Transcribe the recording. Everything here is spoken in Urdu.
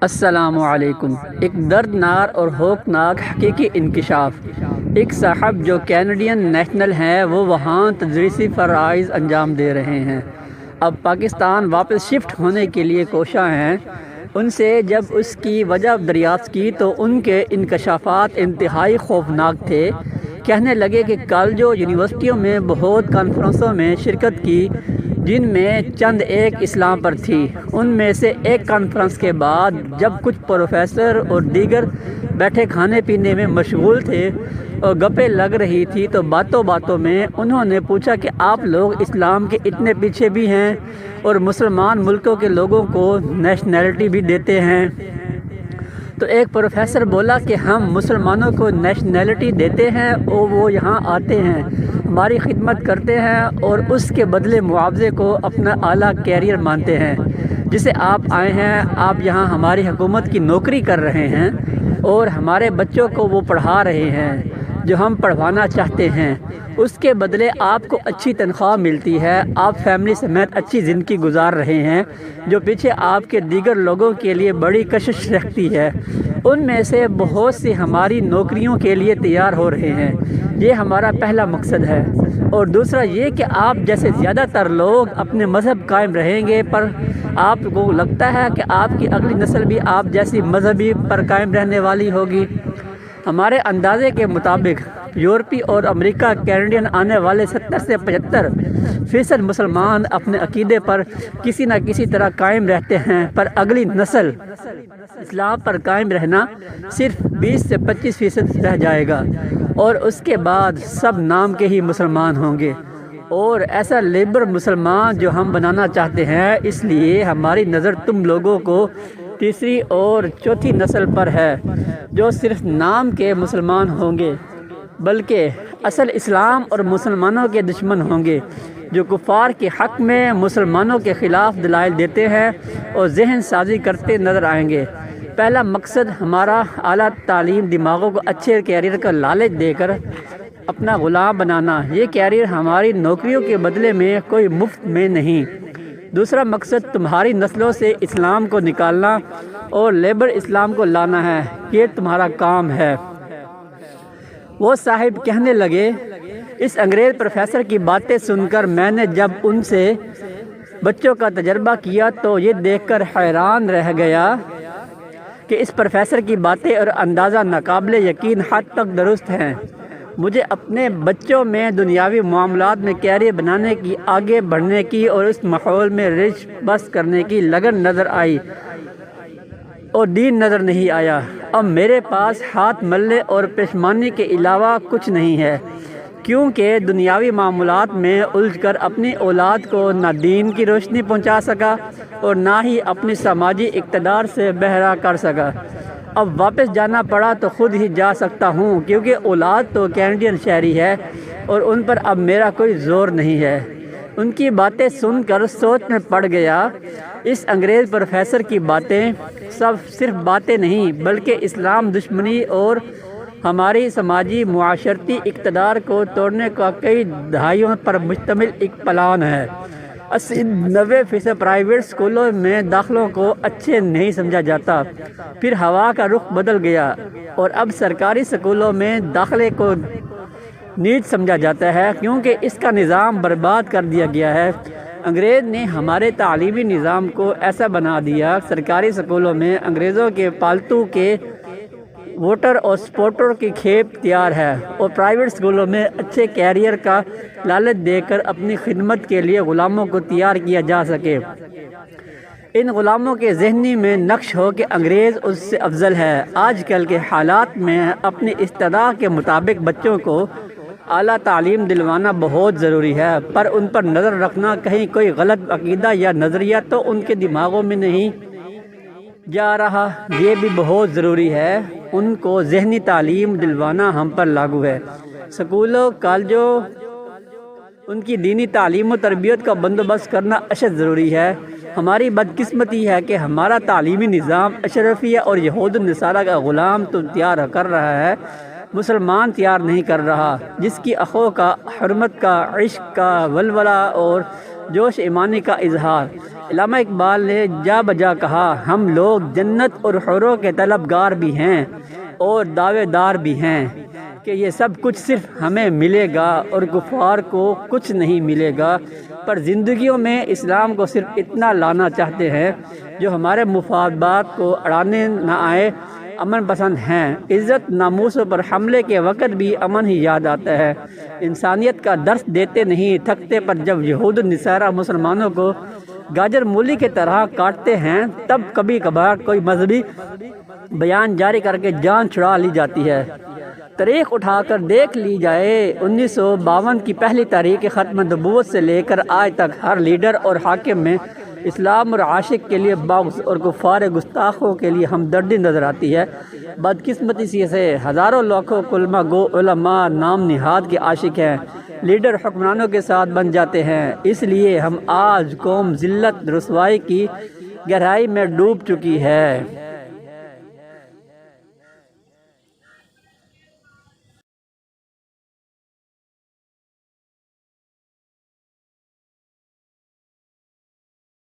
السلام علیکم۔ ایک دردناک اور خوفناک حقیقی انکشاف۔ ایک صاحب جو کینیڈین نیشنل ہیں وہ وہاں تدریسی فرائض انجام دے رہے ہیں، اب پاکستان واپس شفٹ ہونے کے لیے کوشاں ہیں۔ ان سے جب اس کی وجہ دریافت کی تو ان کے انکشافات انتہائی خوفناک تھے۔ کہنے لگے کہ کل جو یونیورسٹیوں میں بہت کانفرنسوں میں شرکت کی جن میں چند ایک اسلام پر تھی، ان میں سے ایک کانفرنس کے بعد جب کچھ پروفیسر اور دیگر بیٹھے کھانے پینے میں مشغول تھے اور گپیں لگ رہی تھی تو باتوں باتوں میں انہوں نے پوچھا کہ آپ لوگ اسلام کے اتنے پیچھے بھی ہیں اور مسلمان ملکوں کے لوگوں کو نیشنلٹی بھی دیتے ہیں۔ تو ایک پروفیسر بولا کہ ہم مسلمانوں کو نیشنلٹی دیتے ہیں اور وہ یہاں آتے ہیں، ہماری خدمت کرتے ہیں اور اس کے بدلے معاوضے کو اپنا اعلیٰ کیریئر مانتے ہیں۔ جسے آپ آئے ہیں، آپ یہاں ہماری حکومت کی نوکری کر رہے ہیں اور ہمارے بچوں کو وہ پڑھا رہے ہیں جو ہم پڑھوانا چاہتے ہیں۔ اس کے بدلے آپ کو اچھی تنخواہ ملتی ہے، آپ فیملی سمیت اچھی زندگی گزار رہے ہیں، جو پیچھے آپ کے دیگر لوگوں کے لیے بڑی کشش رکھتی ہے۔ ان میں سے بہت سے ہماری نوکریوں کے لیے تیار ہو رہے ہیں۔ یہ ہمارا پہلا مقصد ہے، اور دوسرا یہ کہ آپ جیسے زیادہ تر لوگ اپنے مذہب قائم رہیں گے، پر آپ کو لگتا ہے کہ آپ کی اگلی نسل بھی آپ جیسی مذہبی پر قائم رہنے والی ہوگی۔ ہمارے اندازے کے مطابق یورپی اور امریکہ کینیڈین آنے والے 70 سے 75% مسلمان اپنے عقیدے پر کسی نہ کسی طرح قائم رہتے ہیں، پر اگلی نسل اسلام پر قائم رہنا صرف 20 سے 25% رہ جائے گا، اور اس کے بعد سب نام کے ہی مسلمان ہوں گے، اور ایسا لیبر مسلمان جو ہم بنانا چاہتے ہیں۔ اس لیے ہماری نظر تم لوگوں کو تیسری اور چوتھی نسل پر ہے جو صرف نام کے مسلمان ہوں گے، بلکہ اصل اسلام اور مسلمانوں کے دشمن ہوں گے، جو کفار کے حق میں مسلمانوں کے خلاف دلائل دیتے ہیں اور ذہن سازی کرتے نظر آئیں گے۔ پہلا مقصد ہمارا اعلیٰ تعلیم، دماغوں کو اچھے کیریئر کا لالچ دے کر اپنا غلام بنانا۔ یہ کیریئر ہماری نوکریوں کے بدلے میں کوئی مفت میں نہیں۔ دوسرا مقصد تمہاری نسلوں سے اسلام کو نکالنا اور لیبر اسلام کو لانا ہے۔ یہ تمہارا کام ہے۔ وہ صاحب کہنے لگے، اس انگریز پروفیسر کی باتیں سن کر میں نے جب ان سے بچوں کا تجربہ کیا تو یہ دیکھ کر حیران رہ گیا کہ اس پروفیسر کی باتیں اور اندازہ ناقابل یقین حد تک درست ہیں۔ مجھے اپنے بچوں میں دنیاوی معاملات میں کیریئر بنانے کی، آگے بڑھنے کی اور اس ماحول میں رچ بس کرنے کی لگن نظر آئی اور دین نظر نہیں آیا۔ اب میرے پاس ہاتھ ملنے اور پشمانی کے علاوہ کچھ نہیں ہے، کیونکہ دنیاوی معاملات میں الجھ کر اپنی اولاد کو نہ دین کی روشنی پہنچا سکا اور نہ ہی اپنی سماجی اقتدار سے بہرا کر سکا۔ اب واپس جانا پڑا تو خود ہی جا سکتا ہوں، کیونکہ اولاد تو کینیڈین شہری ہے اور ان پر اب میرا کوئی زور نہیں ہے۔ ان کی باتیں سن کر سوچ میں پڑ گیا۔ اس انگریز پروفیسر کی باتیں صرف باتیں نہیں، بلکہ اسلام دشمنی اور ہماری سماجی معاشرتی اقتدار کو توڑنے کا کئی دہائیوں پر مشتمل ایک پلان ہے۔ 80-90% پرائیویٹ اسکولوں میں داخلوں کو اچھے نہیں سمجھا جاتا، پھر ہوا کا رخ بدل گیا اور اب سرکاری اسکولوں میں داخلے کو نیچ سمجھا جاتا ہے، کیونکہ اس کا نظام برباد کر دیا گیا ہے۔ انگریز نے ہمارے تعلیمی نظام کو ایسا بنا دیا، سرکاری اسکولوں میں انگریزوں کے پالتو کے ووٹر اور سپورٹر کی کھیپ تیار ہے، اور پرائیویٹ اسکولوں میں اچھے کیریئر کا لالچ دے کر اپنی خدمت کے لیے غلاموں کو تیار کیا جا سکے۔ ان غلاموں کے ذہنی میں نقش ہو کہ انگریز اس سے افضل ہے۔ آج کل کے حالات میں اپنی استطاعت کے مطابق بچوں کو اعلیٰ تعلیم دلوانا بہت ضروری ہے، پر ان پر نظر رکھنا کہیں کوئی غلط عقیدہ یا نظریہ تو ان کے دماغوں میں نہیں جا رہا، یہ بھی بہت ضروری ہے۔ ان کو ذہنی تعلیم دلوانا ہم پر لاگو ہے۔ سکولوں، کالجوں، ان کی دینی تعلیم و تربیت کا بندوبست کرنا اشد ضروری ہے۔ ہماری بدقسمتی ہے کہ ہمارا تعلیمی نظام اشرفیہ اور یہود النصارہ کا غلام تو تیار کر رہا ہے، مسلمان تیار نہیں کر رہا، جس کی اخوں کا، حرمت کا، عشق کا ولولہ اور جوش ایمانی کا اظہار۔ علامہ اقبال نے جا بجا کہا، ہم لوگ جنت اور حوروں کے طلبگار بھی ہیں اور دعوے دار بھی ہیں کہ یہ سب کچھ صرف ہمیں ملے گا اور کفار کو کچھ نہیں ملے گا، پر زندگیوں میں اسلام کو صرف اتنا لانا چاہتے ہیں جو ہمارے مفادات کو اڑانے نہ آئے، امن پسند ہیں۔ عزت ناموسوں پر حملے کے وقت بھی امن ہی یاد آتا ہے۔ انسانیت کا درس دیتے نہیں تھکتے، پر جب یہود و نصارہ مسلمانوں کو گاجر مولی کی طرح کاٹتے ہیں تب کبھی کبھار کوئی مذہبی بیان جاری کر کے جان چھڑا لی جاتی ہے۔ تاریخ اٹھا کر دیکھ لی جائے، 1952 کی پہلی تاریخ ختم نبوت سے لے کر آج تک ہر لیڈر اور حاکم میں اسلام اور عاشق کے لیے بغض اور کفار گستاخوں کے لیے ہمدردی نظر آتی ہے۔ بدقسمتی سے ہزاروں لاکھوں کلمہ گو علماء نام نہاد کے عاشق ہیں، لیڈر حکمرانوں کے ساتھ بن جاتے ہیں۔ اس لیے ہم آج قوم ذلت رسوائی کی گہرائی میں ڈوب چکی ہے۔